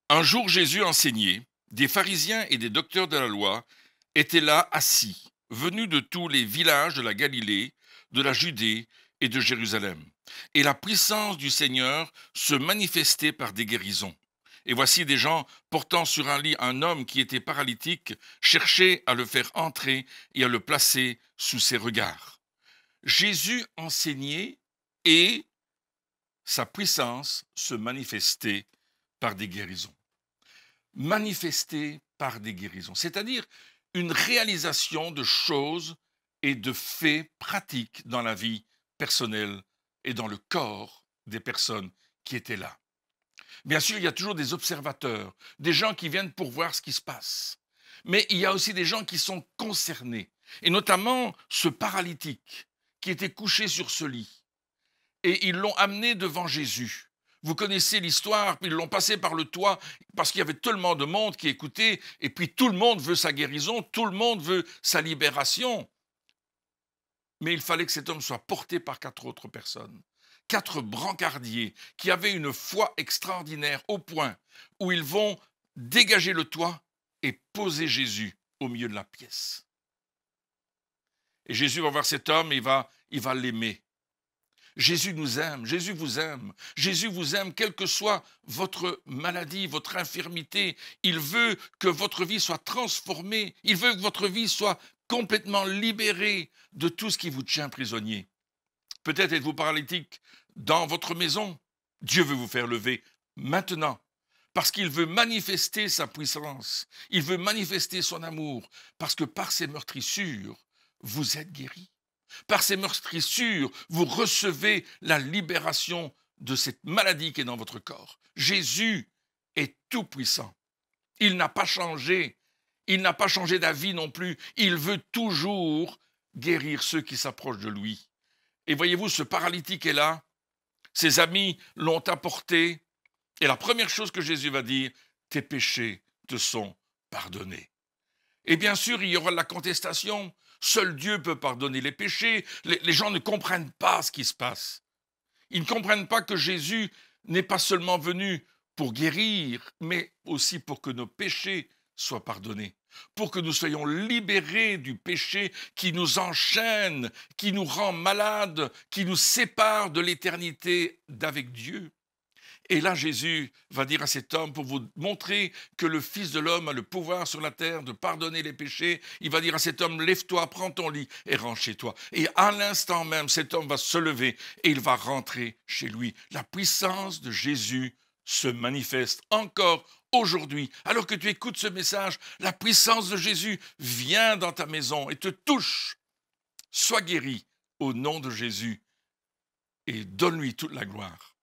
Un jour, Jésus enseignait. Des pharisiens et des docteurs de la loi étaient là assis, venus de tous les villages de la Galilée, de la Judée et de Jérusalem. Et la puissance du Seigneur se manifestait par des guérisons. Et voici des gens portant sur un lit un homme qui était paralytique, cherchaient à le faire entrer et à le placer sous ses regards. Jésus enseignait et sa puissance se manifestait par des guérisons. Manifesté par des guérisons, c'est-à-dire une réalisation de choses et de faits pratiques dans la vie personnelle et dans le corps des personnes qui étaient là. Bien sûr, il y a toujours des observateurs, des gens qui viennent pour voir ce qui se passe. Mais il y a aussi des gens qui sont concernés, et notamment ce paralytique qui était couché sur ce lit. Et ils l'ont amené devant Jésus. Vous connaissez l'histoire, puis ils l'ont passé par le toit parce qu'il y avait tellement de monde qui écoutait, et puis tout le monde veut sa guérison, tout le monde veut sa libération. Mais il fallait que cet homme soit porté par 4 autres personnes, 4 brancardiers qui avaient une foi extraordinaire au point où ils vont dégager le toit et poser Jésus au milieu de la pièce. Et Jésus va voir cet homme et il va l'aimer. Jésus nous aime, Jésus vous aime quelle que soit votre maladie, votre infirmité. Il veut que votre vie soit transformée, il veut que votre vie soit complètement libérée de tout ce qui vous tient prisonnier. Peut-être êtes-vous paralytique dans votre maison. Dieu veut vous faire lever maintenant, parce qu'il veut manifester sa puissance, il veut manifester son amour, parce que par ses meurtrissures, vous êtes guéris. Par ces meurtrissures, vous recevez la libération de cette maladie qui est dans votre corps. Jésus est tout puissant. Il n'a pas changé. Il n'a pas changé d'avis non plus. Il veut toujours guérir ceux qui s'approchent de lui. Et voyez-vous, ce paralytique est là. Ses amis l'ont apporté. Et la première chose que Jésus va dire, tes péchés te sont pardonnés. Et bien sûr, il y aura la contestation. Seul Dieu peut pardonner les péchés. Les gens ne comprennent pas ce qui se passe. Ils ne comprennent pas que Jésus n'est pas seulement venu pour guérir, mais aussi pour que nos péchés soient pardonnés, pour que nous soyons libérés du péché qui nous enchaîne, qui nous rend malades, qui nous sépare de l'éternité d'avec Dieu. Et là, Jésus va dire à cet homme, pour vous montrer que le Fils de l'homme a le pouvoir sur la terre de pardonner les péchés, il va dire à cet homme, lève-toi, prends ton lit et rentre chez toi. Et à l'instant même, cet homme va se lever et il va rentrer chez lui. La puissance de Jésus se manifeste encore aujourd'hui. Alors que tu écoutes ce message, la puissance de Jésus vient dans ta maison et te touche. Sois guéri au nom de Jésus et donne-lui toute la gloire.